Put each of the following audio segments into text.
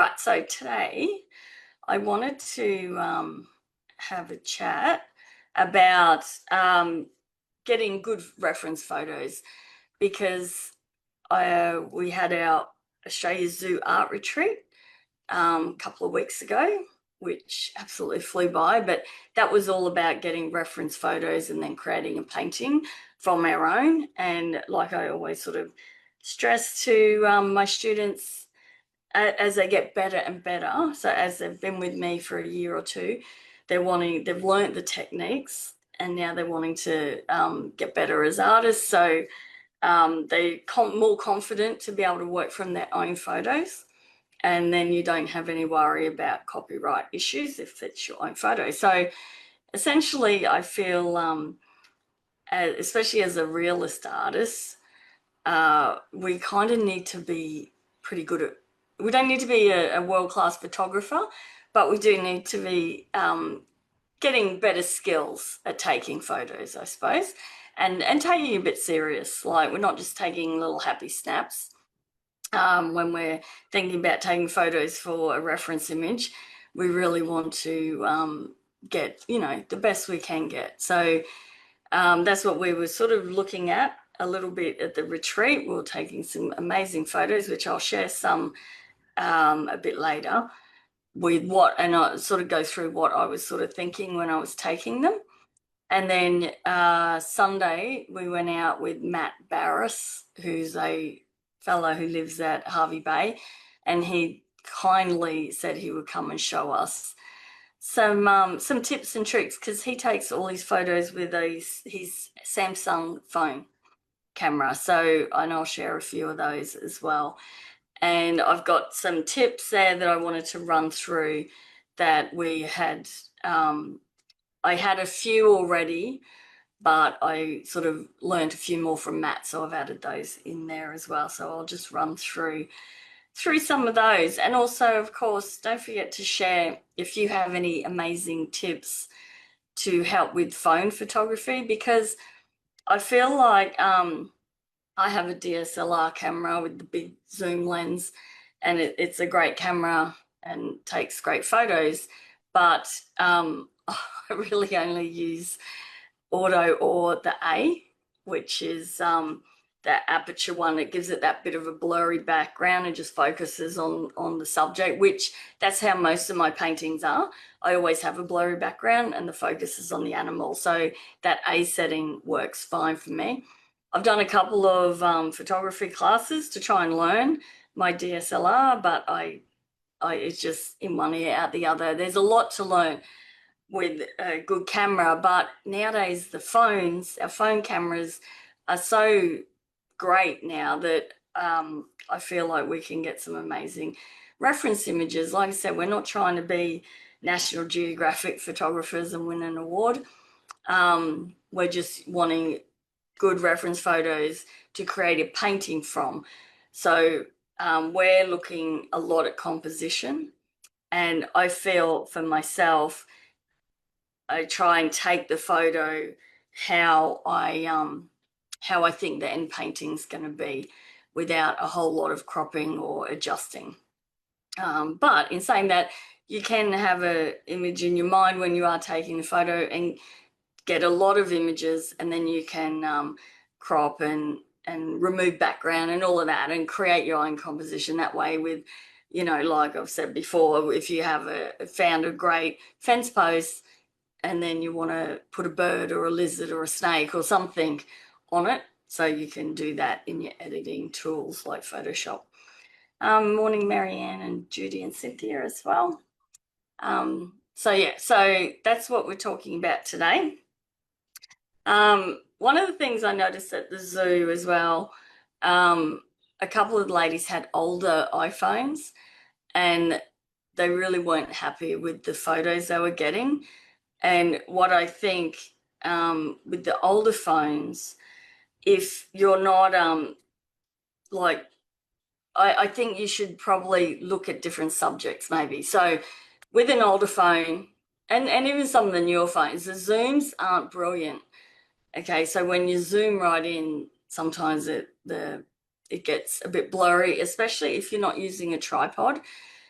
right, so today I wanted to have a chat about getting good reference photos because we had our Australia Zoo art retreat a couple of weeks ago, which absolutely flew by, but that was all about getting reference photos and then creating a painting from our own. And like I always sort of stress to my students, as they get better and better, so as they've been with me for a year or two, they've learnt the techniques and now they're wanting to get better as artists. So they're more confident to be able to work from their own photos. And then you don't have any worry about copyright issues if it's your own photo. So essentially, I feel, especially as a realist artist, we kind of need to be pretty good at, we don't need to be a world-class photographer, but we do need to be getting better skills at taking photos, I suppose, and taking it a bit serious. Like, we're not just taking little happy snaps. When we're thinking about taking photos for a reference image, we really want to get, the best we can get. So that's what we were sort of looking at a little bit at the retreat. We were taking some amazing photos, which I'll share some a bit later and I sort of go through what I was sort of thinking when I was taking them. And then Sunday, we went out with Matt Barris, who's a fellow who lives at Hervey Bay, and he kindly said he would come and show us some tips and tricks, because he takes all his photos with his Samsung phone camera. So and I'll share a few of those as well. And I've got some tips there that I wanted to run through that we had. I had a few already, but I sort of learned a few more from Matt, so I've added those in there as well. So I'll just run through some of those. And also, of course, don't forget to share if you have any amazing tips to help with phone photography, because I feel like I have a DSLR camera with the big zoom lens, and it's a great camera and takes great photos, but I really only use auto or the A, which is that aperture one. It gives it that bit of a blurry background and just focuses on the subject, which that's how most of my paintings are. I always have a blurry background and the focus is on the animal. So that A setting works fine for me. I've done a couple of photography classes to try and learn my DSLR, but it's just in one ear out the other. There's a lot to learn with a good camera, but nowadays our phone cameras are so great now that I feel like we can get some amazing reference images. Like I said, we're not trying to be National Geographic photographers and win an award. We're just wanting good reference photos to create a painting from. So we're looking a lot at composition, and I feel for myself, I try and take the photo how I think the end painting's going to be, without a whole lot of cropping or adjusting. But in saying that, you can have an image in your mind when you are taking the photo and get a lot of images, and then you can crop and remove background and all of that and create your own composition that way. With, like I've said before, if you have found a great fence post and then you want to put a bird or a lizard or a snake or something on it, so you can do that in your editing tools like Photoshop. Morning, Marianne and Judy and Cynthia as well. So that's what we're talking about today. One of the things I noticed at the zoo as well, a couple of ladies had older iPhones and they really weren't happy with the photos they were getting. And what I think with the older phones, if you're not I think you should probably look at different subjects maybe. So with an older phone, and even some of the newer phones, the zooms aren't brilliant. Okay, so when you zoom right in, sometimes it gets a bit blurry, especially if you're not using a tripod.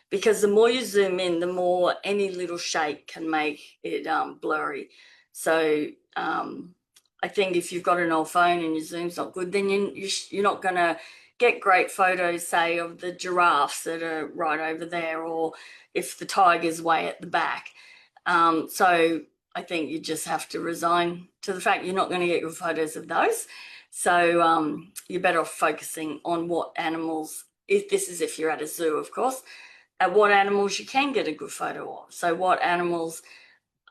because the more you zoom in, the more any little shake can make it blurry. So I think if you've got an old phone and your zoom's not good, then you're not going to get great photos, say, of the giraffes that are right over there, or if the tiger's way at the back. So I think you just have to resign to the fact you're not going to get good photos of those. So you're better off focusing on what animals, if this is if you're at a zoo, of course, at what animals you can get a good photo of. So what animals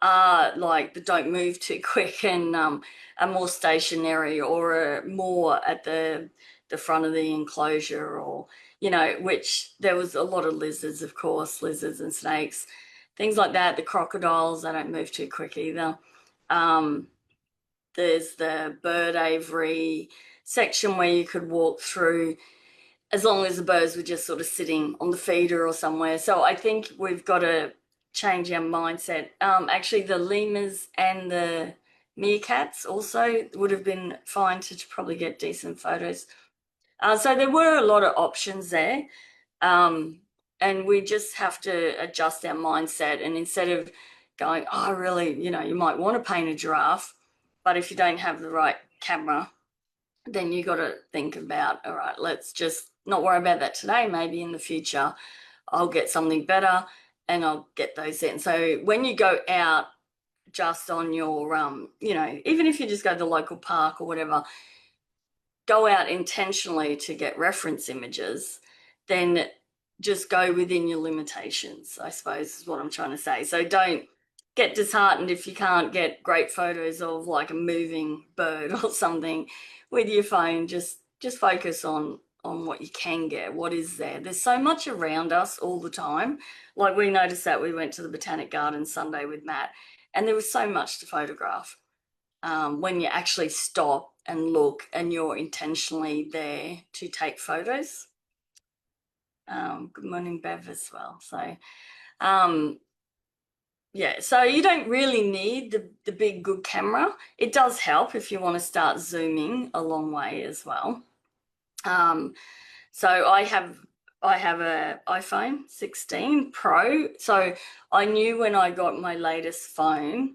are like that don't move too quick and are more stationary, or are more at the front of the enclosure, or which there was a lot of lizards, of course, lizards and snakes, things like that. The crocodiles, they don't move too quick either. Um, there's the bird aviary section where you could walk through as long as the birds were just sort of sitting on the feeder or somewhere. So I think we've got to change our mindset. Actually, the lemurs and the meerkats also would have been fine to probably get decent photos. So there were a lot of options there. And we just have to adjust our mindset. And instead of going, oh, really, you might want to paint a giraffe, but if you don't have the right camera, then you got to think about, all right, let's just not worry about that today. Maybe in the future, I'll get something better and I'll get those in. So when you go out just on your, even if you just go to the local park or whatever, go out intentionally to get reference images, then just go within your limitations, I suppose is what I'm trying to say. So don't get disheartened if you can't get great photos of like a moving bird or something with your phone. Just focus on what you can get, what is there. There's so much around us all the time. Like we noticed that we went to the Botanic Garden Sunday with Matt, and there was so much to photograph. When you actually stop and look and you're intentionally there to take photos. Good morning, Bev, as well. So, yeah, so you don't really need the big good camera. It does help if you want to start zooming a long way as well. So I have a iPhone 16 Pro. So I knew when I got my latest phone,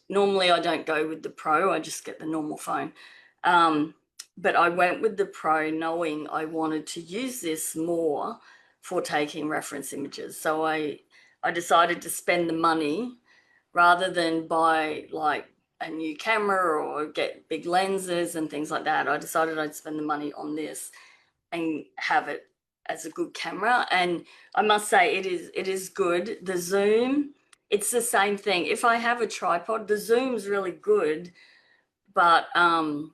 normally I don't go with the Pro, I just get the normal phone. But I went with the Pro knowing I wanted to use this more for taking reference images. So I decided to spend the money rather than buy like a new camera or get big lenses and things like that. I decided I'd spend the money on this and have it as a good camera. And I must say it is good. The zoom, it's the same thing. If I have a tripod, the zoom's really good, but the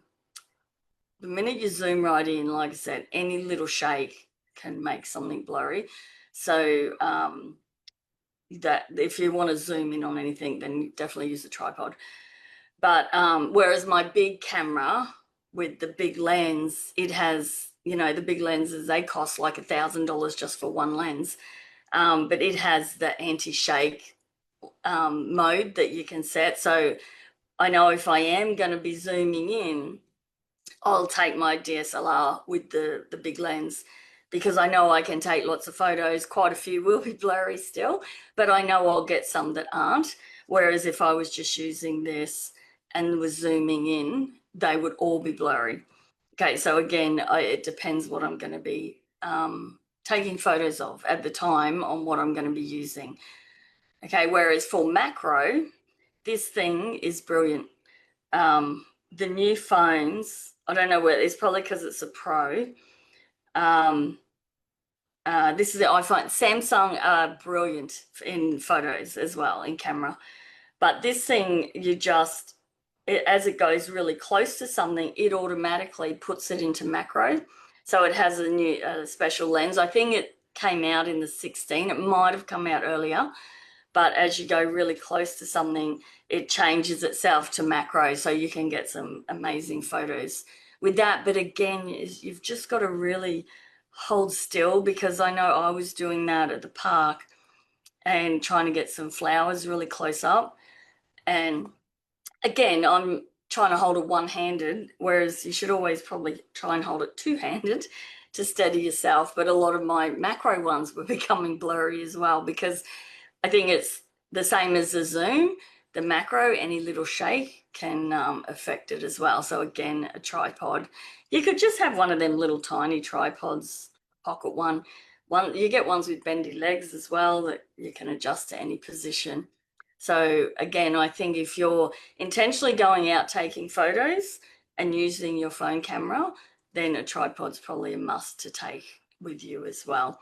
minute you zoom right in, like I said, any little shake can make something blurry. So that if you want to zoom in on anything, then definitely use a tripod. But whereas my big camera with the big lens, it has, the big lenses, they cost like $1,000 just for one lens. But it has the anti-shake mode that you can set. So I know if I am going to be zooming in, I'll take my DSLR with the big lens, because I know I can take lots of photos. Quite a few will be blurry still, but I know I'll get some that aren't. Whereas if I was just using this and was zooming in, they would all be blurry. Okay, so again, it depends what I'm going to be taking photos of at the time on what I'm going to be using. Okay, whereas for macro, this thing is brilliant. The new phones, I don't know where, it's probably because it's a Pro. This is the iPhone. Samsung are brilliant in photos as well, in camera. But this thing, as it goes really close to something, it automatically puts it into macro. So it has a new special lens. I think it came out in the 16. It might have come out earlier. But as you go really close to something, it changes itself to macro, so you can get some amazing photos with that. But again, you've just got to really hold still, because I know I was doing that at the park and trying to get some flowers really close up. And again, I'm trying to hold it one-handed, whereas you should always probably try and hold it two-handed to steady yourself. But a lot of my macro ones were becoming blurry as well, because I think it's the same as the zoom. The macro, any little shake can affect it as well. So again, a tripod. You could just have one of them little tiny tripods, pocket one. You get ones with bendy legs as well that you can adjust to any position. So again, I think if you're intentionally going out taking photos and using your phone camera, then a tripod's probably a must to take with you as well.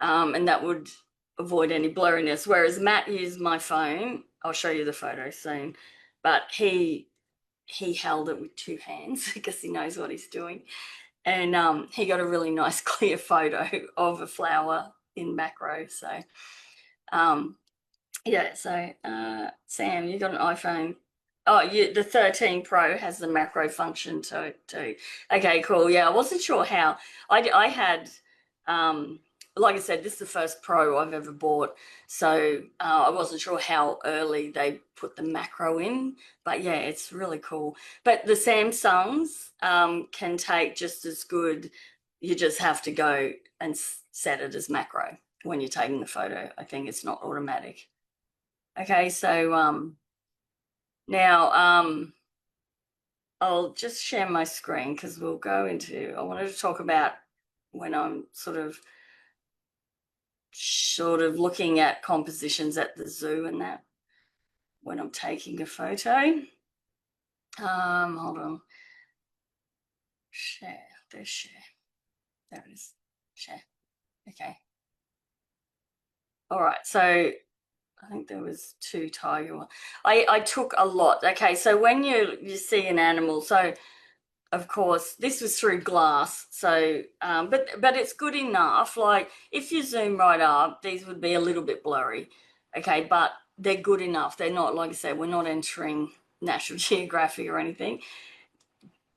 And that would avoid any blurriness. Whereas Matt used my phone. I'll show you the photo soon, but he held it with two hands because he knows what he's doing, and he got a really nice clear photo of a flower in macro. So yeah. So Sam, you got an iPhone. Oh, the 13 Pro has the macro function too. Okay, cool. Yeah, I wasn't sure how. I had, like I said, this is the first Pro I've ever bought, so I wasn't sure how early they put the macro in. But yeah, it's really cool. But the Samsungs can take just as good. You just have to go and set it as macro when you're taking the photo. I think it's not automatic. Okay, so now I'll just share my screen because we'll go into, I wanted to talk about when I'm sort of looking at compositions at the zoo and that, when I'm taking a photo. Hold on. Share, there's share. There it is. Share. Okay. All right, so I think there was two tiger ones. I took a lot. Okay, so when you see an animal, so of course this was through glass, so but it's good enough. Like if you zoom right up, these would be a little bit blurry. Okay, but they're good enough. They're not, like I said, we're not entering National Geographic or anything.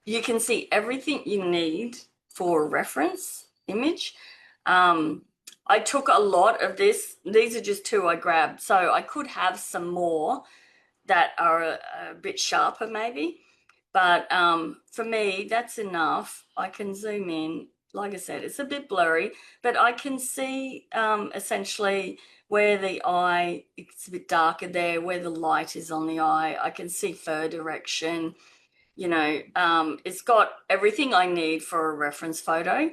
You can see everything you need for a reference image. I took a lot of this. These are just two I grabbed. So I could have some more that are a bit sharper maybe. But for me, that's enough. I can zoom in. Like I said, it's a bit blurry, but I can see essentially where the eye, it's a bit darker there, where the light is on the eye. I can see fur direction. It's got everything I need for a reference photo.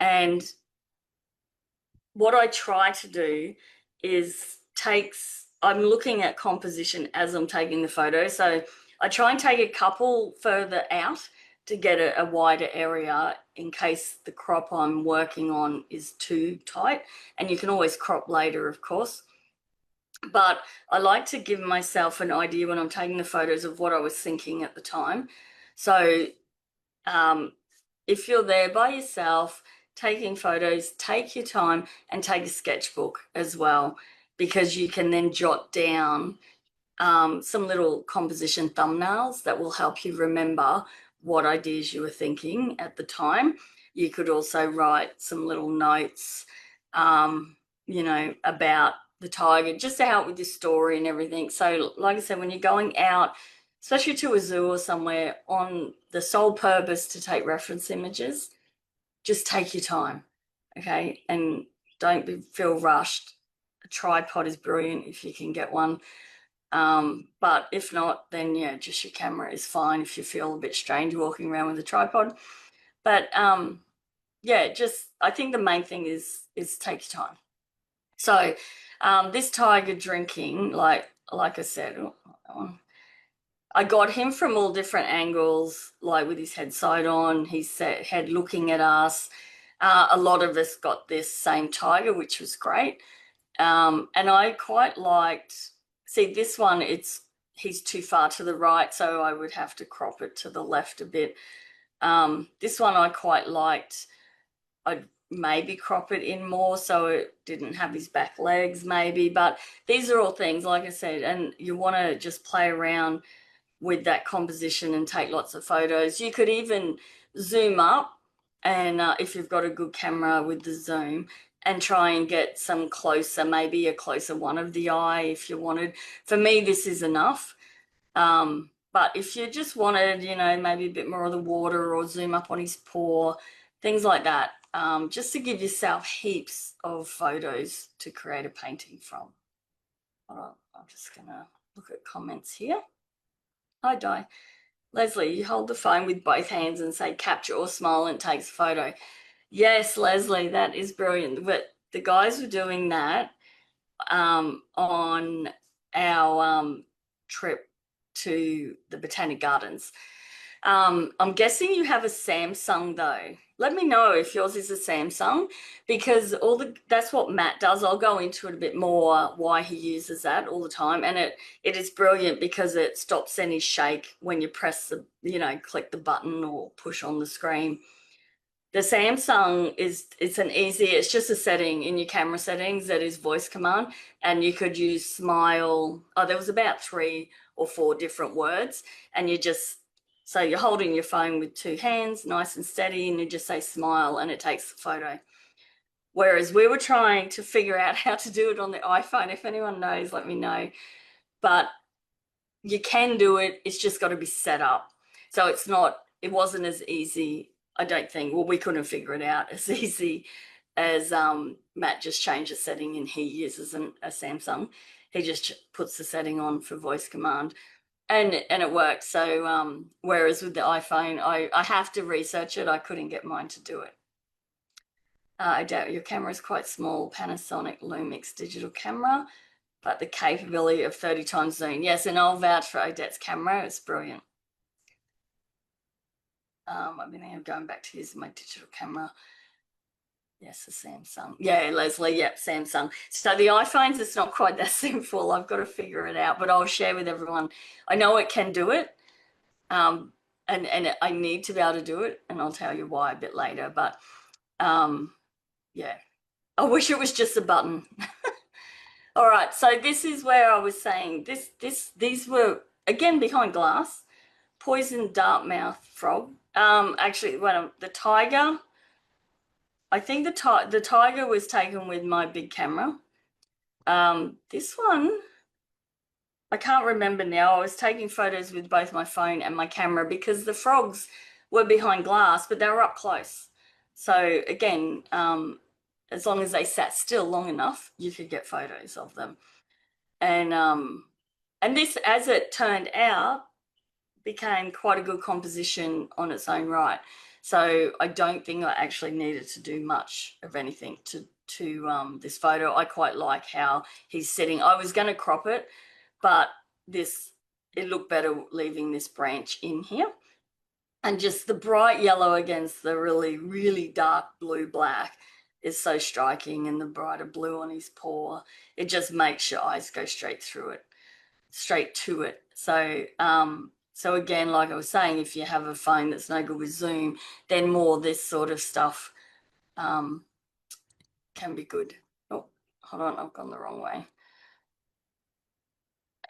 And what I try to do is I'm looking at composition as I'm taking the photo. So I try and take a couple further out to get a wider area in case the crop I'm working on is too tight. And you can always crop later, of course. But I like to give myself an idea when I'm taking the photos of what I was thinking at the time. So if you're there by yourself taking photos, take your time and take a sketchbook as well, because you can then jot down some little composition thumbnails that will help you remember what ideas you were thinking at the time. You could also write some little notes, about the tiger, just to help with your story and everything. So like I said, when you're going out, especially to a zoo or somewhere on the sole purpose to take reference images, just take your time, okay? And don't feel rushed. A tripod is brilliant if you can get one. But if not, then yeah, just your camera is fine if you feel a bit strange walking around with a tripod. But yeah, I think the main thing is take your time. So this tiger drinking, like I said, I got him from all different angles, like with his head side on, his head looking at us. A lot of us got this same tiger, which was great. And I quite liked, see this one, he's too far to the right, so I would have to crop it to the left a bit. This one I quite liked. I'd maybe crop it in more so it didn't have his back legs maybe, but these are all things, like I said, and you want to just play around with that composition and take lots of photos. You could even zoom up, and if you've got a good camera with the zoom, and try and get some closer, maybe a closer one of the eye if you wanted. For me, this is enough. But if you just wanted, maybe a bit more of the water, or zoom up on his paw, things like that, just to give yourself heaps of photos to create a painting from. Hold on, I'm just gonna look at comments here. Hi, Di. Leslie, you hold the phone with both hands and say capture or smile and it takes a photo. Yes, Leslie, that is brilliant. But the guys were doing that on our trip to the Botanic Gardens. I'm guessing you have a Samsung though. Let me know if yours is a Samsung, because that's what Matt does. I'll go into it a bit more why he uses that all the time, and it is brilliant because it stops any shake when you press click the button or push on the screen. The Samsung it's just a setting in your camera settings that is voice command, and you could use smile. Oh, there was about 3 or 4 different words, and so you're holding your phone with 2 hands, nice and steady, and you just say smile and it takes the photo. Whereas we were trying to figure out how to do it on the iPhone. If anyone knows, let me know. But you can do it, it's just got to be set up. So it wasn't as easy, I don't think. Well, we couldn't figure it out as easy as Matt just changed the setting, and he uses a Samsung. He just puts the setting on for voice command, and it works. So whereas with the iPhone, I have to research it. I couldn't get mine to do it. I doubt your camera is quite small. Panasonic Lumix digital camera, but the capability of 30 times zoom. Yes, and I'll vouch for Odette's camera. It's brilliant. I've been going back to using my digital camera. Yes, the Samsung. Yeah, Leslie, yep, Samsung. So the iPhones, it's not quite that simple. I've got to figure it out, but I'll share with everyone. I know it can do it, and I need to be able to do it, and I'll tell you why a bit later. But yeah, I wish it was just a button. All right, so this is where I was saying these were again behind glass. Poison dartmouth frog. Actually, the tiger. I think the tiger was taken with my big camera. This one, I can't remember now. I was taking photos with both my phone and my camera because the frogs were behind glass, but they were up close. So again, as long as they sat still long enough, you could get photos of them. And this, as it turned out, became quite a good composition on its own right. So I don't think I actually needed to do much of anything to this photo. I quite like how he's sitting. I was going to crop it, but it looked better leaving this branch in here. And just the bright yellow against the really, really dark blue black is so striking, and the brighter blue on his paw, it just makes your eyes go straight to it. So again, like I was saying, if you have a phone that's no good with zoom, then more this sort of stuff can be good. Oh, hold on, I've gone the wrong way.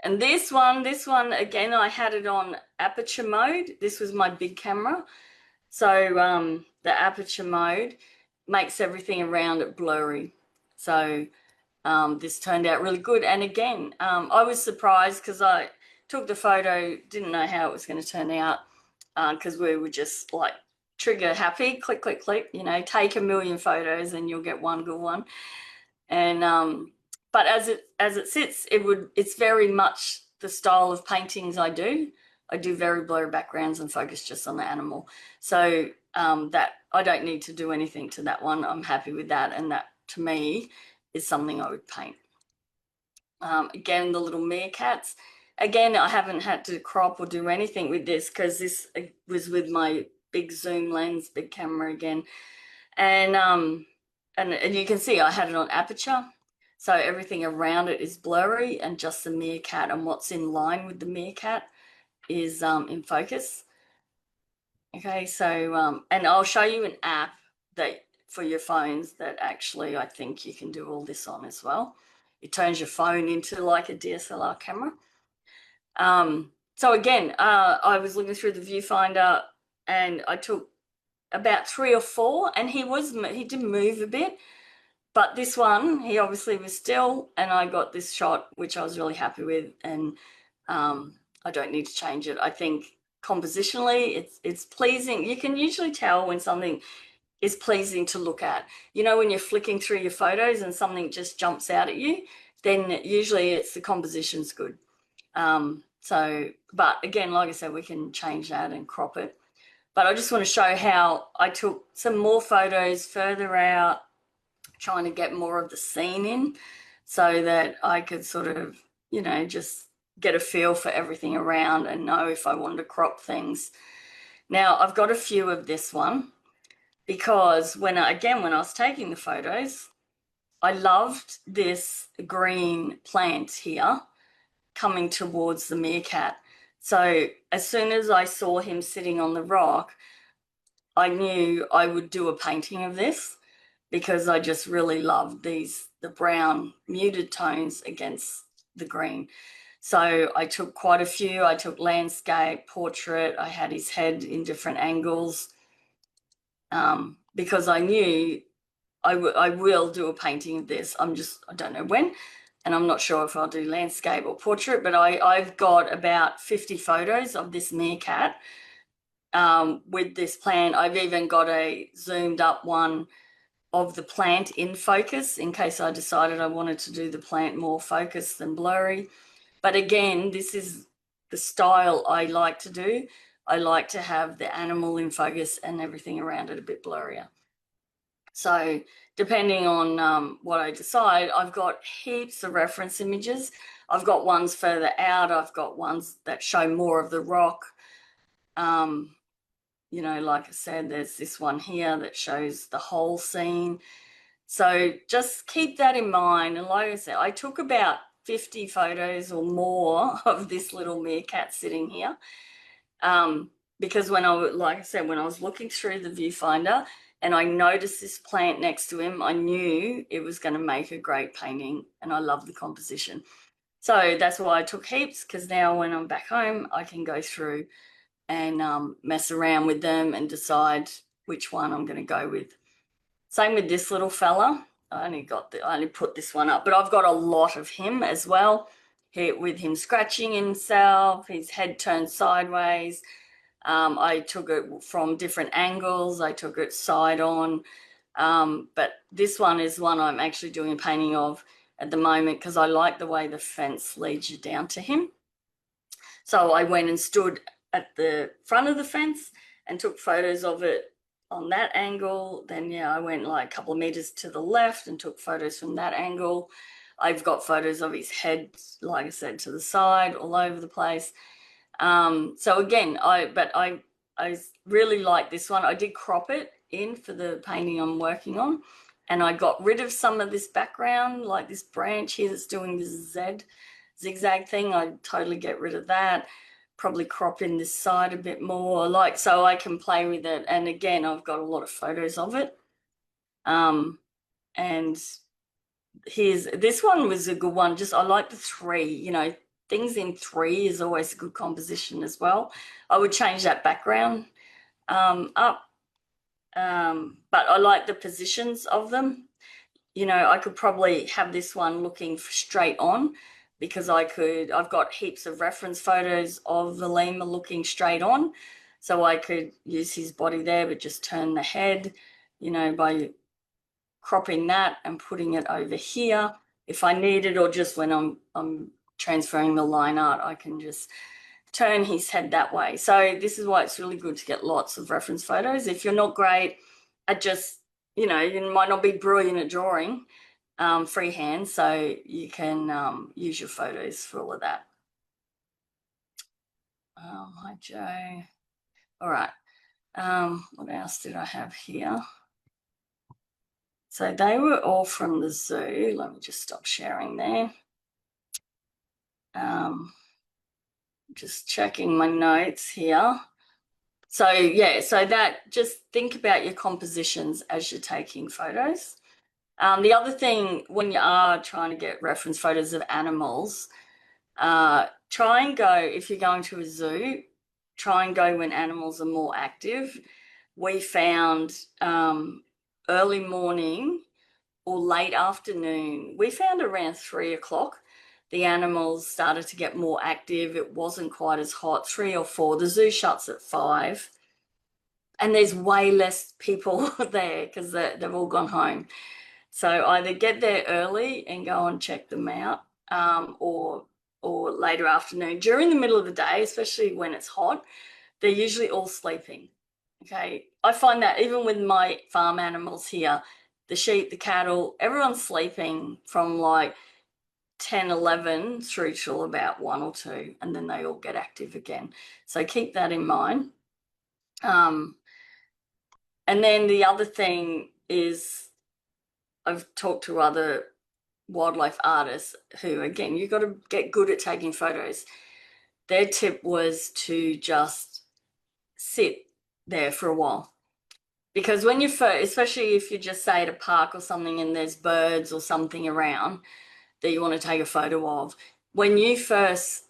And this one, again, I had it on aperture mode. This was my big camera. So the aperture mode makes everything around it blurry. So this turned out really good. And again, I was surprised because I took the photo, didn't know how it was going to turn out, because we were just like trigger happy, click, click, click, take 1 million photos and you'll get one good one. And but as it sits, it's very much the style of paintings I do. I do very blurry backgrounds and focus just on the animal. So that I don't need to do anything to that one. I'm happy with that, and that to me is something I would paint. Again, the little meerkats. Again, I haven't had to crop or do anything with this because this was with my big zoom lens, big camera again. And you can see I had it on aperture. So everything around it is blurry, and just the meerkat and what's in line with the meerkat is in focus. Okay, so and I'll show you an app that for your phones that actually I think you can do all this on as well. It turns your phone into like a DSLR camera. So again, I was looking through the viewfinder and I took about 3 or 4, and he did move a bit, but this one, he obviously was still, and I got this shot, which I was really happy with, and I don't need to change it. I think compositionally, it's pleasing. You can usually tell when something is pleasing to look at. You know, when you're flicking through your photos and something just jumps out at you, then usually it's the composition's good. But again, like I said, we can change that and crop it. But I just want to show how I took some more photos further out, trying to get more of the scene in so that I could sort of, you know, just get a feel for everything around and know if I wanted to crop things. Now, I've got a few of this one because when I was taking the photos, I loved this green plant here coming towards the meerkat. So as soon as I saw him sitting on the rock, I knew I would do a painting of this because I just really loved the brown muted tones against the green. So I took quite a few. I took landscape, portrait. I had his head in different angles because I knew I will do a painting of this. I don't know when, and I'm not sure if I'll do landscape or portrait, but I've got about 50 photos of this meerkat with this plant. I've even got a zoomed up one of the plant in focus in case I decided I wanted to do the plant more focused than blurry. But again, this is the style I like to do. I like to have the animal in focus and everything around it a bit blurrier. So depending on what I decide, I've got heaps of reference images. I've got ones further out. I've got ones that show more of the rock. You know, like I said, there's this one here that shows the whole scene. So just keep that in mind. And like I said, I took about 50 photos or more of this little meerkat sitting here. Because when I was looking through the viewfinder and I noticed this plant next to him, I knew it was going to make a great painting, and I love the composition. So that's why I took heaps, because now when I'm back home, I can go through and mess around with them and decide which one I'm going to go with. Same with this little fella. I only put this one up, but I've got a lot of him as well. With him scratching himself, his head turned sideways. I took it from different angles. I took it side on. But this one is one I'm actually doing a painting of at the moment because I like the way the fence leads you down to him. So I went and stood at the front of the fence and took photos of it on that angle. Then, yeah, I went like a couple of meters to the left and took photos from that angle. I've got photos of his head, like I said, to the side, all over the place. So again, I really like this one. I did crop it in for the painting I'm working on, and I got rid of some of this background, like this branch here that's doing this zigzag thing. I totally get rid of that. Probably crop in this side a bit more, like, so I can play with it. And again, I've got a lot of photos of it. And this one was a good one. Just, I like the 3, you know, things in 3 is always a good composition as well. I would change that background up. But I like the positions of them. You know, I could probably have this one looking straight on because I've got heaps of reference photos of the lemur looking straight on. So I could use his body there, but just turn the head, you know, by cropping that and putting it over here if I need it, or just when I'm transferring the line art, I can just turn his head that way. So this is why it's really good to get lots of reference photos. If you're not great at just, you know, you might not be brilliant at drawing freehand, so you can use your photos for all of that. Hi, Joe. All right. What else did I have here? So they were all from the zoo. Let me just stop sharing there. Just checking my notes here. So yeah, so that, just think about your compositions as you're taking photos. The other thing, when you are trying to get reference photos of animals, try and go, if you're going to a zoo, try and go when animals are more active. We found early morning or late afternoon, we found around 3 o'clock, the animals started to get more active. It wasn't quite as hot, 3 or 4. The zoo shuts at 5. and there's way less people there because they've all gone home. So either get there early and go and check them out, or later afternoon. During the middle of the day, especially when it's hot, they're usually all sleeping. Okay, I find that even with my farm animals here, the sheep, the cattle, everyone's sleeping from like 10, 11 through till about 1 or 2, and then they all get active again. So keep that in mind. Um, and then the other thing is, I've talked to other wildlife artists who, again, you've got to get good at taking photos. Their tip was to just sit there for a while. Because when you first, especially if you just say at a park or something and there's birds or something around that you want to take a photo of, when they first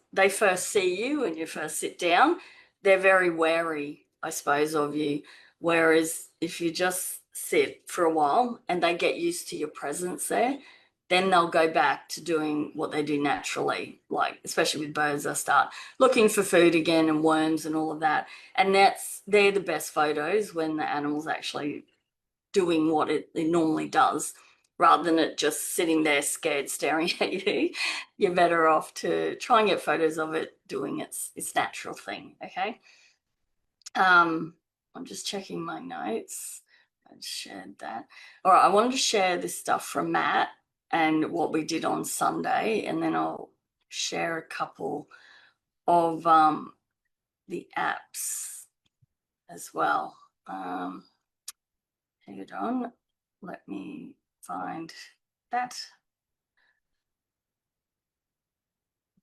see you and you first sit down, they're very wary, I suppose, of you. Whereas if you just sit for a while and they get used to your presence there, then they'll go back to doing what they do naturally. Like, especially with birds, they'll start looking for food again and worms and all of that. And they're the best photos when the animal's actually doing what it normally does, rather than it just sitting there scared staring at you. You're better off to try and get photos of it doing its natural thing. Okay. I'm just checking my notes. I shared that. All right, I wanted to share this stuff from Matt and what we did on Sunday, and then I'll share a couple of the apps as well. Hold on, let me find that.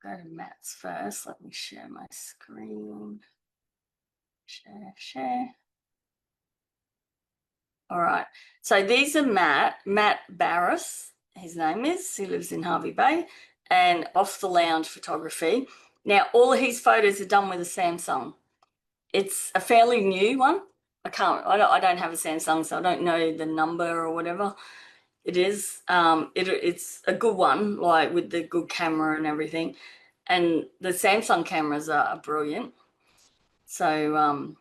Go to Matt's first. Let me share my screen. Share. All right. So these are Matt Barris, his name is. He lives in Harvey Bay, and Off the Lounge Photography. Now, all of his photos are done with a Samsung. It's a fairly new one. I don't have a Samsung, so I don't know the number or whatever it is. It's a good one, like with the good camera and everything. And the Samsung cameras are brilliant. So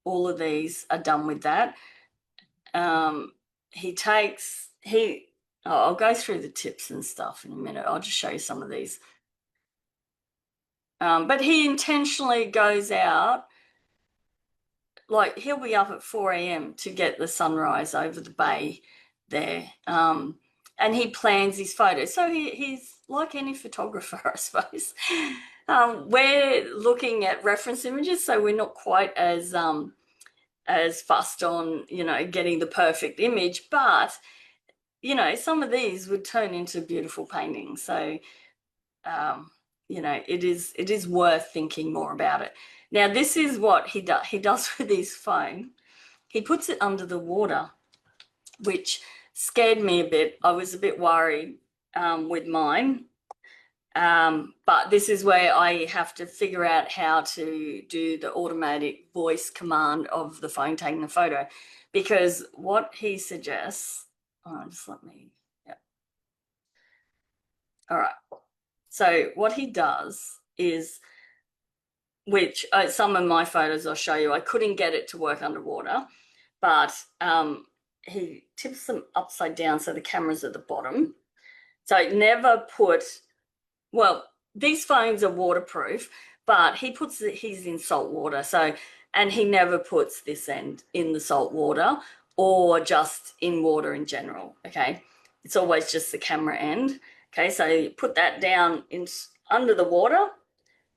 all of these are done with that. He takes he oh, I'll go through the tips and stuff in a minute. I'll just show you some of these. But he intentionally goes out, like he'll be up at 4 a.m. to get the sunrise over the bay there. And he plans his photos. So he's like any photographer, I suppose. We're looking at reference images, so we're not quite as fussed on, getting the perfect image, but some of these would turn into beautiful paintings. So, it is worth thinking more about it. Now, this is what he does with his phone. He puts it under the water, which scared me a bit. I was a bit worried with mine. But this is where I have to figure out how to do the automatic voice command of the phone taking the photo, because what he suggests, yeah. All right. So what he does is, which some of my photos I'll show you, I couldn't get it to work underwater, but he tips them upside down so the camera's at the bottom. So never put, well, these phones are waterproof, but he puts his in salt water. So, and he never puts this end in the salt water or just in water in general. Okay. It's always just the camera end. Okay. So you put that down under the water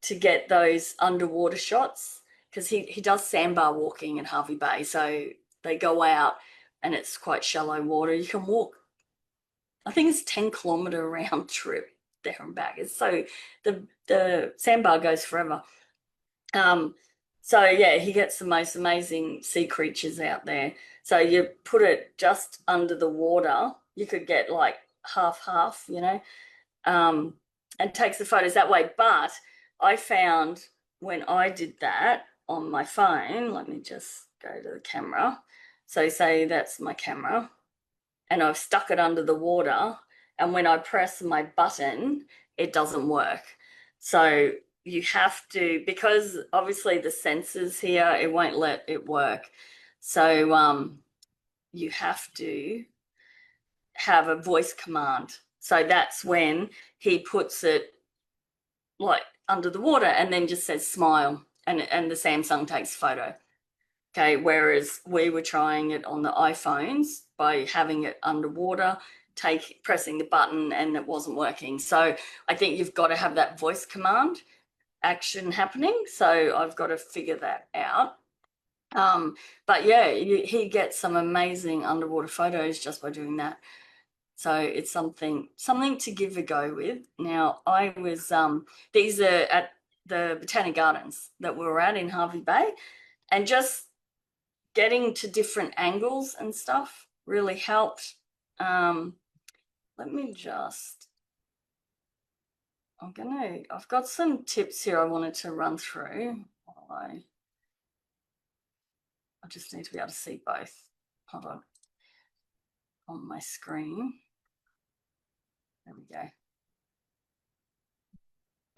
to get those underwater shots, because he does sandbar walking in Harvey Bay. So they go out and it's quite shallow water. You can walk, I think it's 10-kilometer round trip there and back. It's so the sandbar goes forever. So yeah, he gets the most amazing sea creatures out there. So you put it just under the water. You could get like half, and takes the photos that way. But I found when I did that on my phone, let me just go to the camera. So say that's my camera, and I've stuck it under the water, and when I press my button, it doesn't work. So you have to, because obviously the sensors here, it won't let it work. So you have to have a voice command. So that's when he puts it like under the water and then just says smile, and the Samsung takes a photo. Okay, whereas we were trying it on the iPhones by having it underwater, pressing the button, and it wasn't working. So I think you've got to have that voice command action happening. So I've got to figure that out. But yeah, he gets some amazing underwater photos just by doing that. So it's something to give a go with. Now I was these are at the Botanic Gardens that we were at in Harvey Bay, and just getting to different angles and stuff really helped. Let me just, I've got some tips here I wanted to run through. I just need to be able to see both. Hold on my screen. There we go.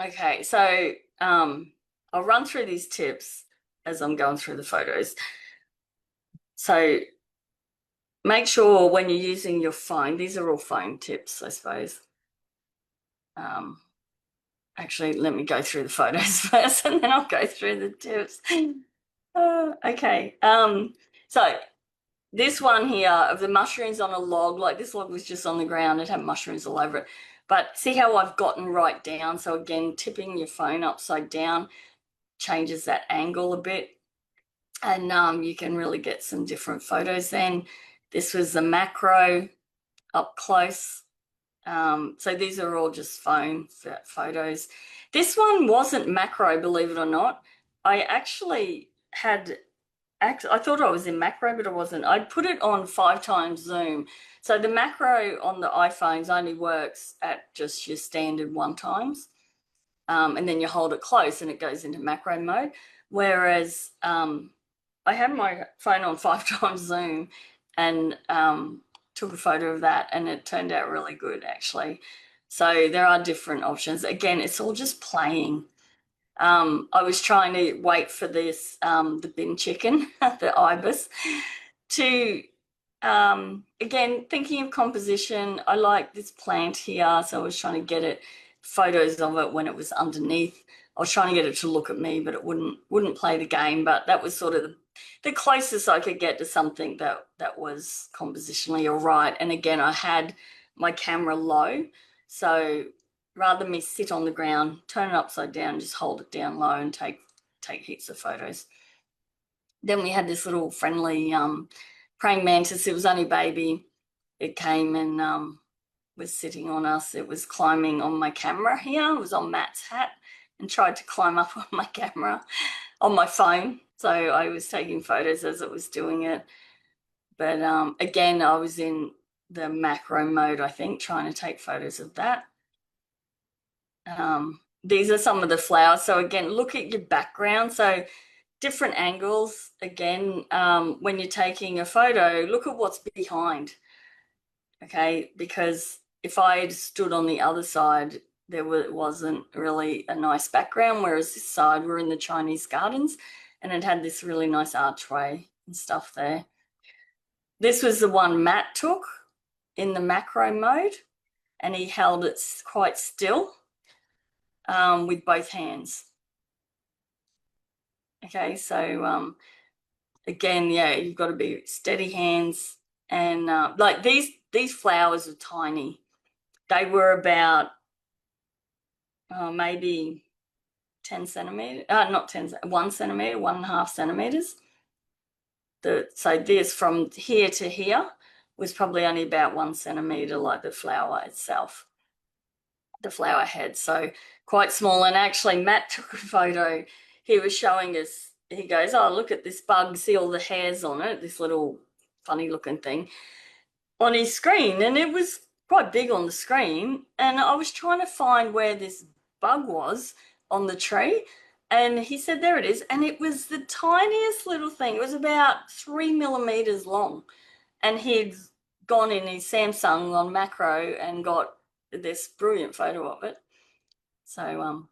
Okay, so I'll run through these tips as I'm going through the photos. So make sure when you're using your phone, these are all phone tips, I suppose. Actually, let me go through the photos first and then I'll go through the tips. Okay. So this one here of the mushrooms on a log, like this log was just on the ground, it had mushrooms all over it. But see how I've gotten right down? So again, tipping your phone upside down changes that angle a bit. And you can really get some different photos then. This was the macro up close. So these are all just phone photos. This one wasn't macro, believe it or not. I actually I thought I was in macro, but I wasn't. I'd put it on 5x zoom. So the macro on the iPhones only works at just your standard 1x. And then you hold it close and it goes into macro mode. Whereas I had my phone on 5x zoom and took a photo of that, and it turned out really good actually. So there are different options. Again, it's all just playing. I was trying to wait for this, the bin chicken, the ibis, to, again, thinking of composition. I like this plant here, so I was trying to get it, photos of it when it was underneath. I was trying to get it to look at me, but it wouldn't play the game. But that was sort of the closest I could get to something that was compositionally all right. And again, I had my camera low, so rather than me sit on the ground, turn it upside down, just hold it down low and take heaps of photos. Then we had this little friendly praying mantis. It was only baby. It came and was sitting on us. It was climbing on my camera here. It was on Matt's hat and tried to climb up on my camera, on my phone. So I was taking photos as it was doing it. But again, I was in the macro mode, I think, trying to take photos of that. These are some of the flowers. So again, look at your background. So different angles. Again, when you're taking a photo, look at what's behind. Okay, because if I had stood on the other side, wasn't really a nice background, whereas this side, we're in the Chinese gardens, and it had this really nice archway and stuff there. This was the one Matt took in the macro mode, and he held it quite still with both hands. Okay, so again, yeah, you've got to be steady hands, and like these flowers are tiny. They were about maybe 10 centimeters, not 10, 1 centimeter, 1.5 centimeters. So this from here to here was probably only about 1 centimeter, like the flower itself, the flower head. So quite small. And actually, Matt took a photo. He was showing us, he goes, oh, look at this bug, see all the hairs on it, this little funny looking thing on his screen. And it was quite big on the screen. And I was trying to find where this bug was on the tree. And he said, there it is. And it was the tiniest little thing. It was about 3 millimeters long. And he'd gone in his Samsung on macro and got this brilliant photo of it. So,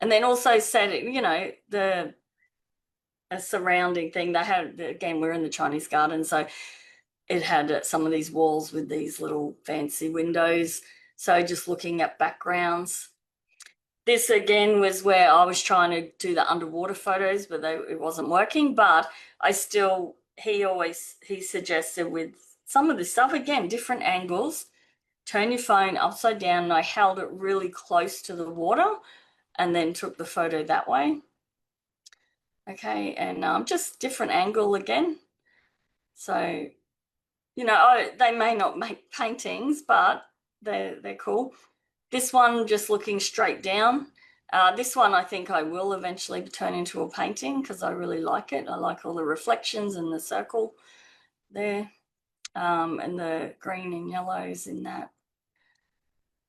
and then also said, you know, a surrounding thing. They had, again, we're in the Chinese garden, so it had some of these walls with these little fancy windows. So just looking at backgrounds. This again was where I was trying to do the underwater photos, but it wasn't working. But he suggested with some of this stuff, again, different angles, turn your phone upside down, and I held it really close to the water and then took the photo that way. Okay, and just different angle again. So, they may not make paintings, but they're cool. This one just looking straight down. This one I think I will eventually turn into a painting because I really like it. I like all the reflections and the circle there, and the green and yellows in that.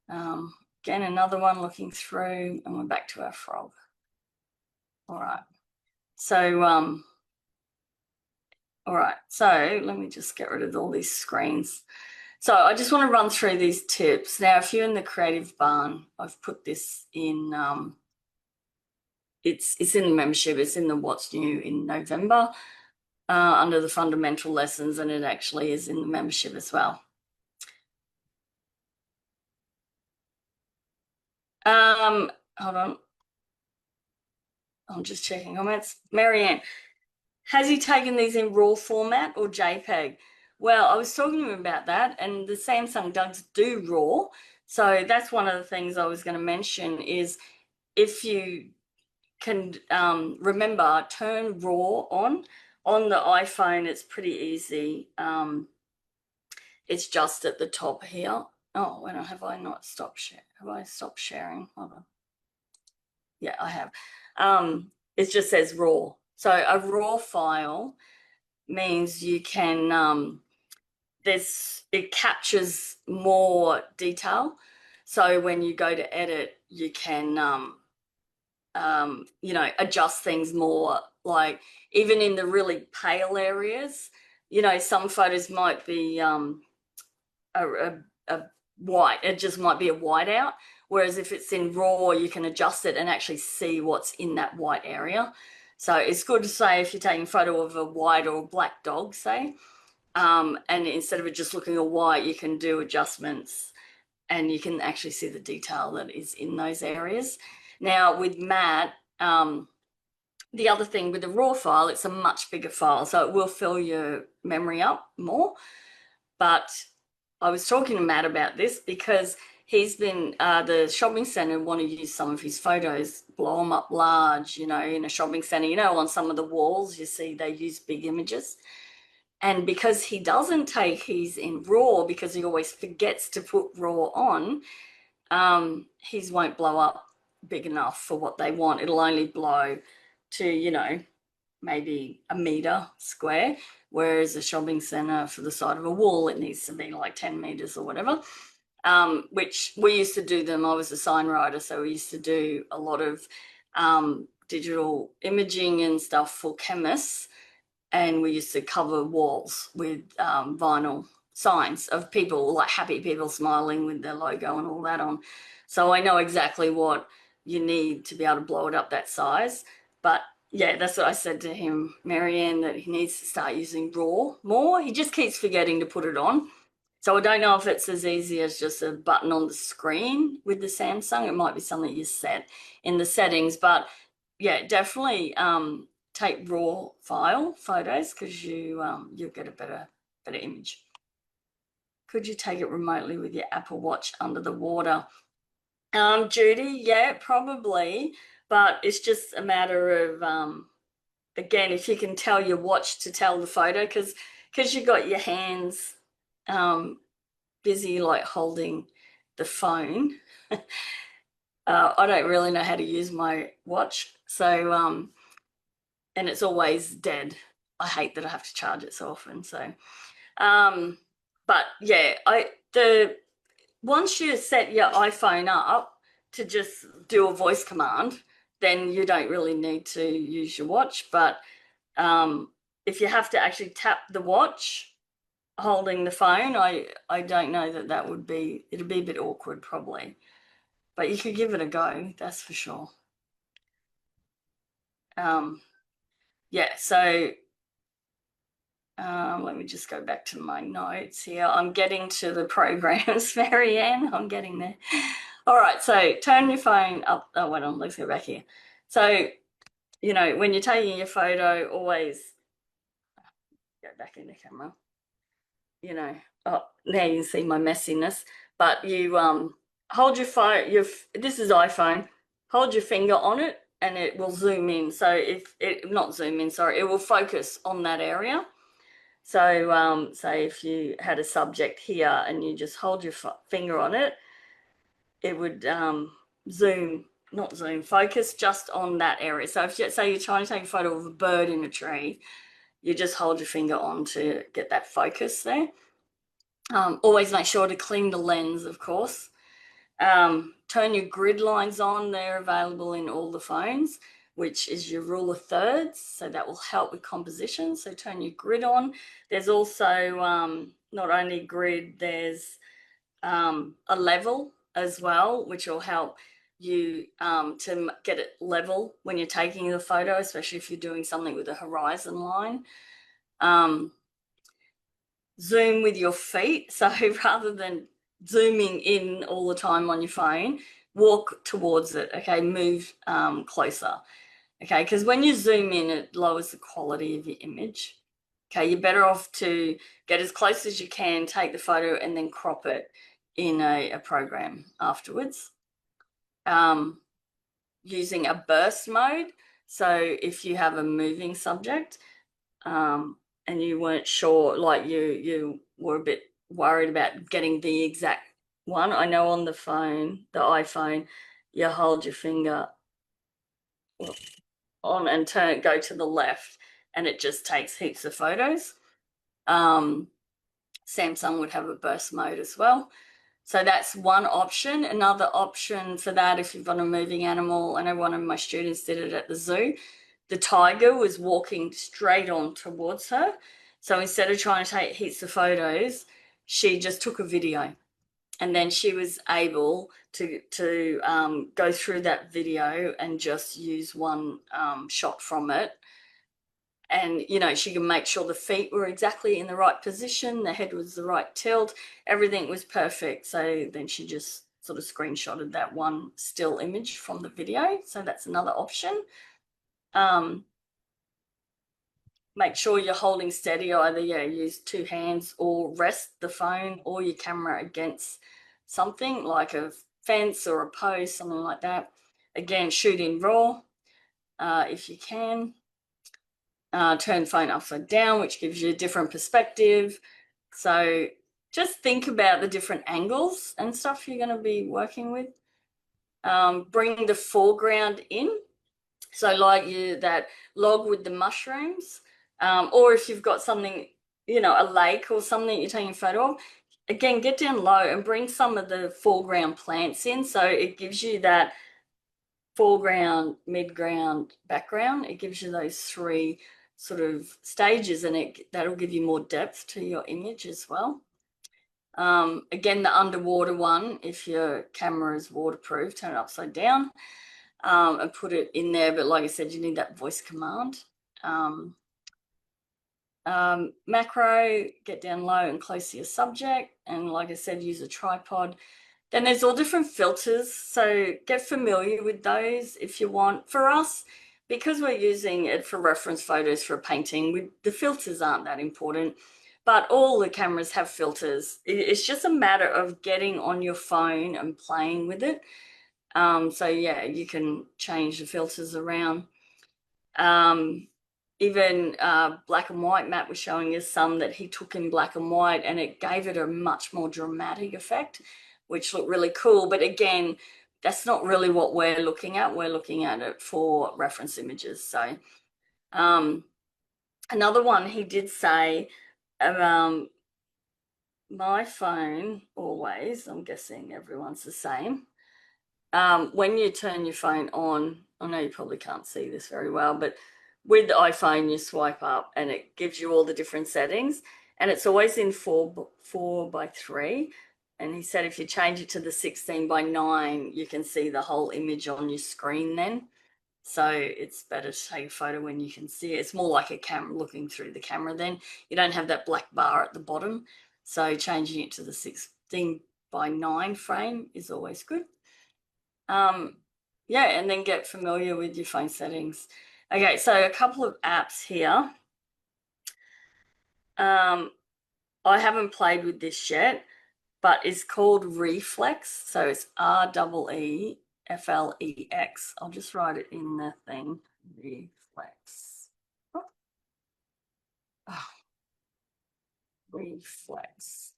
Again, another one looking through, and we're back to our frog. All right. So, all right. So let me just get rid of all these screens. So I just want to run through these tips. Now, if you're in the Creative Barn, I've put this in, it's in the membership. It's in the What's New in November under the fundamental lessons, and it actually is in the membership as well. Hold on. I'm just checking comments. Marianne, has he taken these in RAW format or JPEG? Well, I was talking to him about that, and the Samsung does do RAW. So that's one of the things I was going to mention is if you can remember, turn RAW on. On the iPhone, it's pretty easy. It's just at the top here. Oh, when have I not stopped sharing? Have I stopped sharing? Hold on. Yeah, I have. It just says RAW. So a RAW file means you can, it captures more detail. So when you go to edit, you can, adjust things more, like even in the really pale areas, some photos might be a white, it just might be a whiteout. Whereas if it's in RAW, you can adjust it and actually see what's in that white area. So it's good to say if you're taking a photo of a white or a black dog, say, and instead of it just looking a white, you can do adjustments and you can actually see the detail that is in those areas. Now with matte, the other thing with the RAW file, it's a much bigger file, so it will fill your memory up more. But I was talking to Matt about this because he's been, the shopping centre want to use some of his photos, blow them up large, in a shopping centre, on some of the walls, you see they use big images. And because he doesn't take his in RAW, because he always forgets to put RAW on, his won't blow up big enough for what they want. It'll only blow to, maybe a metre square, whereas a shopping centre for the side of a wall, it needs to be like 10 metres or whatever, which we used to do them. I was a sign writer, so we used to do a lot of digital imaging and stuff for chemists, and we used to cover walls with vinyl signs of people, like happy people smiling with their logo and all that on. So I know exactly what you need to be able to blow it up that size. But yeah, that's what I said to him, Marianne, that he needs to start using RAW more. He just keeps forgetting to put it on. So I don't know if it's as easy as just a button on the screen with the Samsung. It might be something you set in the settings, but yeah, definitely take RAW file photos because you'll get a better image. Could you take it remotely with your Apple Watch under the water? Judy, yeah, probably, but it's just a matter of again, if you can tell your watch to tell the photo, because you got your hands busy like holding the phone. I don't really know how to use my watch, so and it's always dead. I hate that I have to charge it so often. So, but yeah, once you set your iPhone up to just do a voice command, then you don't really need to use your watch. But if you have to actually tap the watch holding the phone, I don't know that would be, it'd be a bit awkward probably. But you could give it a go, that's for sure. yeah, so let me just go back to my notes here. I'm getting to the programs, Marianne. I'm getting there. All right, so turn your phone up. Oh, wait on, let's go back here. So, when you're taking your photo, always go back in the camera. Oh, now you can see my messiness. But you hold your phone. This is iPhone. Hold your finger on it, and it will zoom in. So if it not zoom in, sorry, it will focus on that area. So say if you had a subject here and you just hold your finger on it, it would focus just on that area. So if say you're trying to take a photo of a bird in a tree, you just hold your finger on to get that focus there. Always make sure to clean the lens, of course. Turn your grid lines on. They're available in all the phones, which is your rule of thirds. So that will help with composition. So turn your grid on. There's also not only grid, there's a level as well, which will help you to get it level when you're taking the photo, especially if you're doing something with a horizon line. Zoom with your feet. So rather than zooming in all the time on your phone, walk towards it, okay? Move closer, okay? Because when you zoom in, it lowers the quality of your image. Okay, you're better off to get as close as you can, take the photo, and then crop it in a program afterwards. Using a burst mode. So if you have a moving subject, and you weren't sure, like you were a bit worried about getting the exact one. I know on the phone, the iPhone, you hold your finger on and go to the left, and it just takes heaps of photos. Samsung would have a burst mode as well. So that's one option. Another option for that, if you've got a moving animal, I know one of my students did it at the zoo. The tiger was walking straight on towards her. So instead of trying to take heaps of photos, she just took a video. And then she was able to go through that video and just use one shot from it. And, she can make sure the feet were exactly in the right position, the head was the right tilt, everything was perfect. So then she just sort of screenshotted that one still image from the video. So that's another option. Make sure you're holding steady, either use two hands or rest the phone or your camera against something like a fence or a post, something like that. Again, shoot in RAW if you can. Turn phone upside down, which gives you a different perspective. So just think about the different angles and stuff you're going to be working with. Bring the foreground in. So like that log with the mushrooms, or if you've got something, a lake or something you're taking a photo of, again, get down low and bring some of the foreground plants in. So it gives you that foreground, midground, background. It gives you those three sort of stages, and that'll give you more depth to your image as well. Again, the underwater one, if your camera is waterproof, turn it upside down and put it in there. But like I said, you need that voice command. Macro, get down low and close to your subject. And like I said, use a tripod. Then there's all different filters, so get familiar with those if you want. For us, because we're using it for reference photos for a painting, the filters aren't that important, but all the cameras have filters. It's just a matter of getting on your phone and playing with it. So yeah, you can change the filters around. Even black and white, Matt was showing us some that he took in black and white, and it gave it a much more dramatic effect, which looked really cool. But again, that's not really what we're looking at. We're looking at it for reference images. So another one he did say, my phone always, I'm guessing everyone's the same. When you turn your phone on, I know you probably can't see this very well, but with the iPhone, you swipe up and it gives you all the different settings, and it's always in 4:3. And he said if you change it to the 16:9, you can see the whole image on your screen then. So it's better to take a photo when you can see it. It's more like a camera, looking through the camera then. You don't have that black bar at the bottom. So changing it to the 16:9 frame is always good. Yeah, and then get familiar with your phone settings. Okay, so a couple of apps here. I haven't played with this yet, but it's called Reflex. So it's REEFLEX. I'll just write it in the thing. Reflex. Oh, Reflex.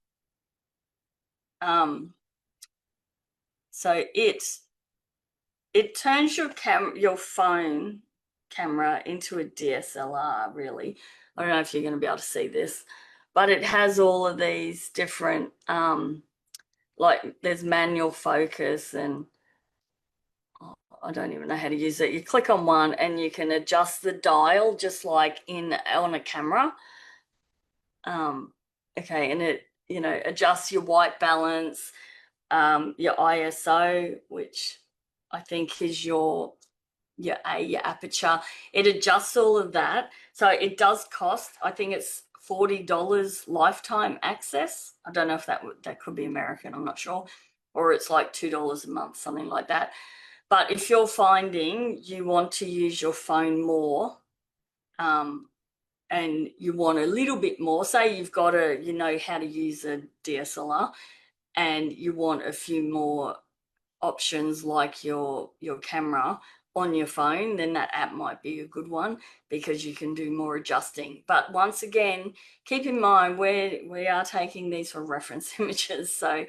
So it turns your phone camera into a DSLR, really. I don't know if you're going to be able to see this, but it has all of these different like there's manual focus and I don't even know how to use it. You click on one and you can adjust the dial just like on a camera. Okay, and it adjusts your white balance, your ISO, which I think is your aperture. It adjusts all of that. So it does cost, I think it's $40 lifetime access. I don't know if that could be American, I'm not sure. Or it's like $2 a month, something like that. But if you're finding you want to use your phone more, and you want a little bit more, say you've got you know how to use a DSLR and you want a few more options like your camera on your phone, then that app might be a good one because you can do more adjusting. But once again, keep in mind we are taking these for reference images, so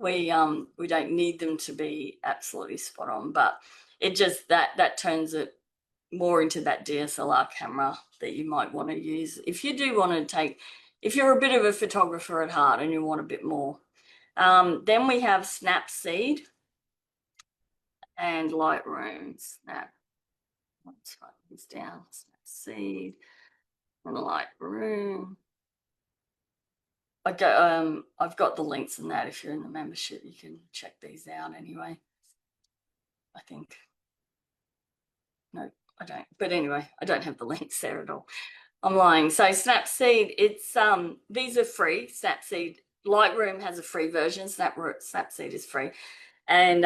we don't need them to be absolutely spot on, but it just that turns it more into that DSLR camera that you might want to use if you do want to take, if you're a bit of a photographer at heart and you want a bit more. Then we have Snapseed and Lightroom. Let's write this down. Snapseed and Lightroom. I've got the links in that. If you're in the membership, you can check these out anyway. I think. No, I don't. But anyway, I don't have the links there at all. I'm lying. So Snapseed, it's these are free. Snapseed, Lightroom has a free version. Snapseed is free, and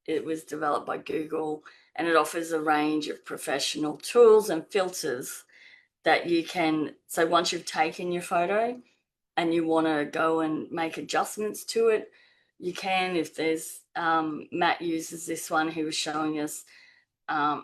it was developed by Google, and it offers a range of professional tools and filters that you can. So once you've taken your photo, and you want to go and make adjustments to it, you can. If there's Matt uses this one, he was showing us.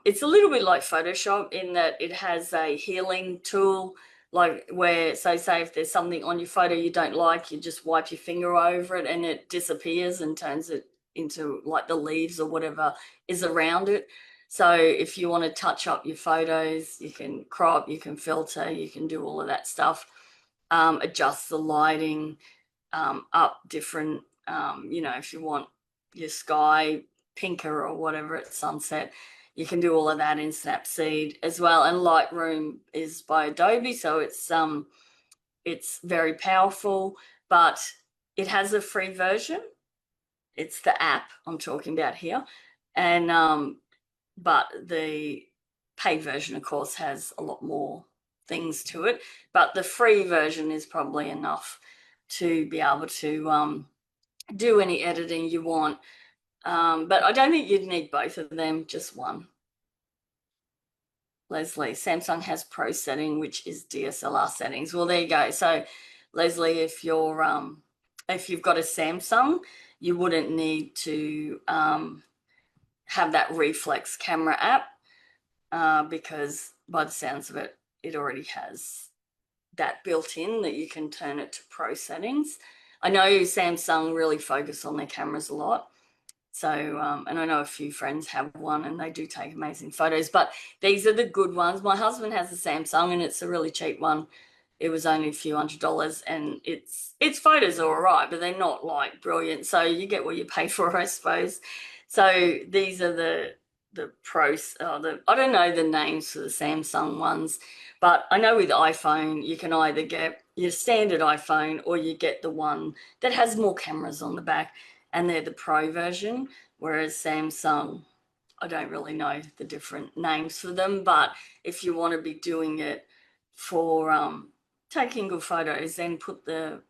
It's a little bit like Photoshop in that it has a healing tool, like where, so say if there's something on your photo you don't like, you just wipe your finger over it and it disappears and turns it into like the leaves or whatever is around it. So if you want to touch up your photos, you can crop, you can filter, you can do all of that stuff. Adjust the lighting, up different, if you want your sky pinker or whatever at sunset, you can do all of that in Snapseed as well. And Lightroom is by Adobe, so it's very powerful, but it has a free version. It's the app I'm talking about here. And but the paid version, of course, has a lot more things to it. But the free version is probably enough to be able to do any editing you want. But I don't think you'd need both of them, just one. Leslie, Samsung has Pro setting, which is DSLR settings. Well, there you go. So, Leslie, if you've got a Samsung, you wouldn't need to have that reflex camera app because by the sounds of it, it already has that built in that you can turn it to Pro settings. I know Samsung really focus on their cameras a lot. So, and I know a few friends have one and they do take amazing photos, but these are the good ones. My husband has a Samsung and it's a really cheap one. It was only a few $100 and its photos are all right, but they're not like brilliant. So you get what you pay for, I suppose. So these are the pros, I don't know the names for the Samsung ones, but I know with iPhone, you can either get your standard iPhone or you get the one that has more cameras on the back, and they're the Pro version, whereas Samsung I don't really know the different names for them, but if you want to be doing it for taking good photos, then put the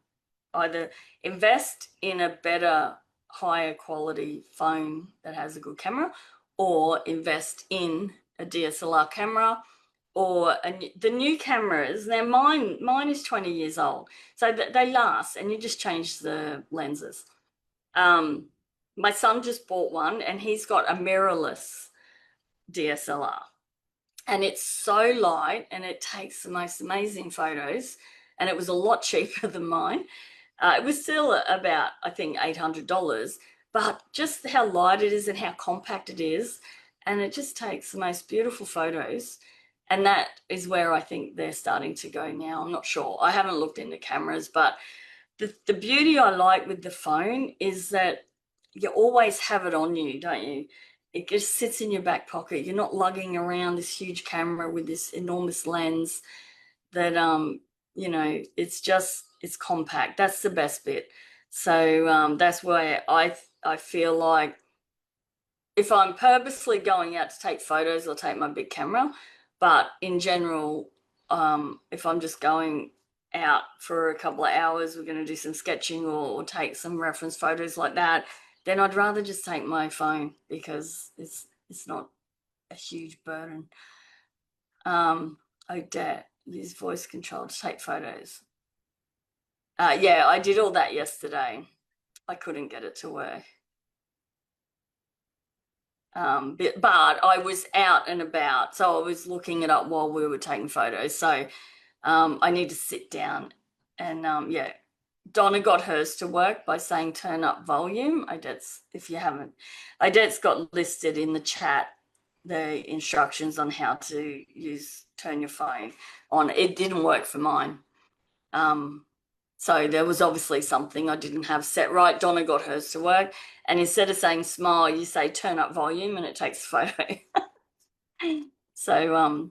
either invest in a better, higher quality phone that has a good camera, or invest in a DSLR camera or the new cameras. Now mine is 20 years old, so they last, and you just change the lenses. Um, my son just bought one, and he's got a mirrorless DSLR, and it's so light, and it takes the most amazing photos. And it was a lot cheaper than mine. It was still about, I think, $800, but just how light it is and how compact it is, and it just takes the most beautiful photos. And that is where I think they're starting to go now. I'm not sure. I haven't looked into cameras, but the beauty I like with the phone is that you always have it on you, don't you? It just sits in your back pocket. You're not lugging around this huge camera with this enormous lens that it's compact. That's the best bit. So that's why I feel like if I'm purposely going out to take photos, I'll take my big camera. But in general, if I'm just going out for a couple of hours, we're going to do some sketching or take some reference photos like that, then I'd rather just take my phone because it's not a huge burden. Oh, Dad, use voice control to take photos. Yeah, I did all that yesterday. I couldn't get it to work. But I was out and about, so I was looking it up while we were taking photos. So I need to sit down and yeah. Donna got hers to work by saying turn up volume. If you haven't, Odette's got listed in the chat the instructions on how to turn your phone on. It didn't work for mine. So there was obviously something I didn't have set right. Donna got hers to work, and instead of saying smile, you say turn up volume, and it takes a photo. So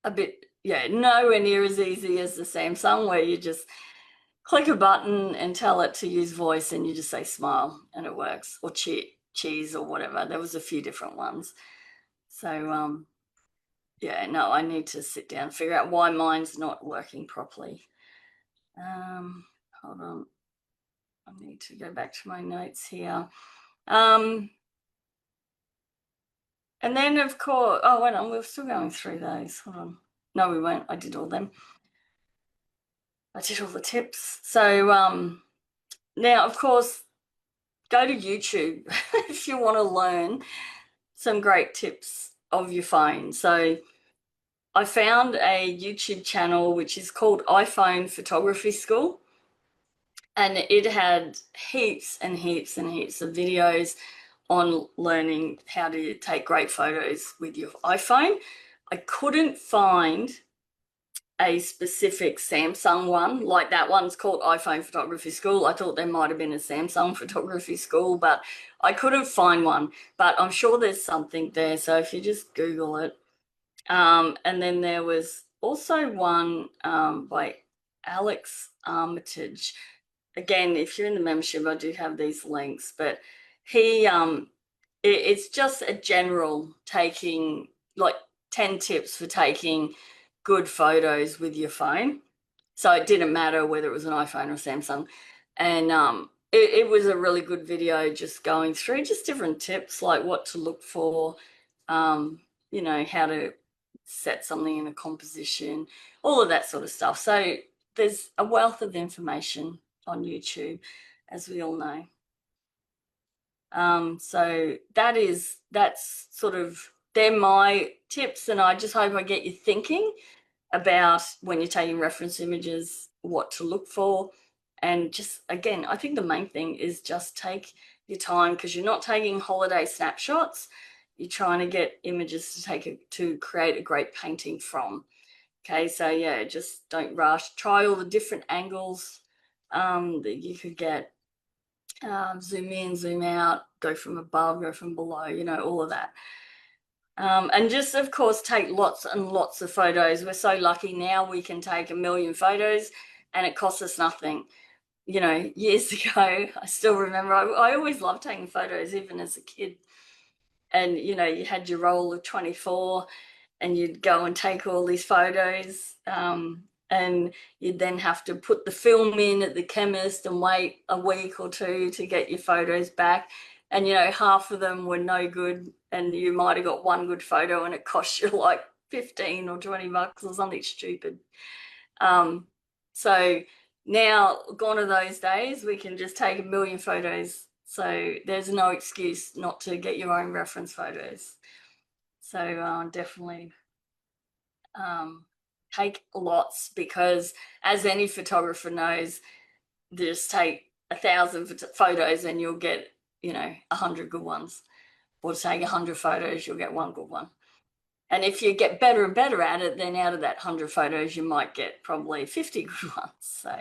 a bit, yeah, nowhere near as easy as the Samsung, where you just click a button and tell it to use voice, and you just say smile and it works, or cheese or whatever. There was a few different ones. So yeah, no, I need to sit down and figure out why mine's not working properly. Hold on. I need to go back to my notes here. And then, of course, oh, wait on, we're still going through those. Hold on. No, we won't. I did all them. I did all the tips. So now, of course, go to YouTube if you want to learn some great tips of your phone. So I found a YouTube channel which is called iPhone Photography School, and it had heaps and heaps and heaps of videos on learning how to take great photos with your iPhone. I couldn't find a specific Samsung one, like that one's called iPhone Photography School. I thought there might have been a Samsung photography school, but I couldn't find one. But I'm sure there's something there. So if you just Google it. And then there was also one by Alex Armitage. Again, if you're in the membership, I do have these links, but he it's just a general taking, like 10 tips for taking good photos with your phone. So it didn't matter whether it was an iPhone or Samsung. And it was a really good video, just going through just different tips, like what to look for, how to set something in a composition, all of that sort of stuff. So there's a wealth of information on YouTube, as we all know. So that's sort of, they're my tips, and I just hope I get you thinking about when you're taking reference images, what to look for. And just, again, I think the main thing is just take your time, because you're not taking holiday snapshots. You're trying to get images to create a great painting from. Okay, so yeah, just don't rush. Try all the different angles that you could get. Zoom in, zoom out, go from above, go from below, all of that. And just, of course, take lots and lots of photos. We're so lucky now, we can take 1 million photos and it costs us nothing. Years ago, I still remember, I always loved taking photos, even as a kid. and you had your roll of 24, and you'd go and take all these photos, and you'd then have to put the film in at the chemist and wait a week or two to get your photos back. And half of them were no good, and you might have got one good photo and it cost you like 15 or 20 bucks or something stupid. So now, gone are those days. We can just take a million photos, so there's no excuse not to get your own reference photos. So definitely take lots, because as any photographer knows, just take 1,000 photos and you'll get 100 good ones, or take 100 photos, you'll get one good one. And if you get better and better at it, then out of that 100 photos, you might get probably 50 good ones. So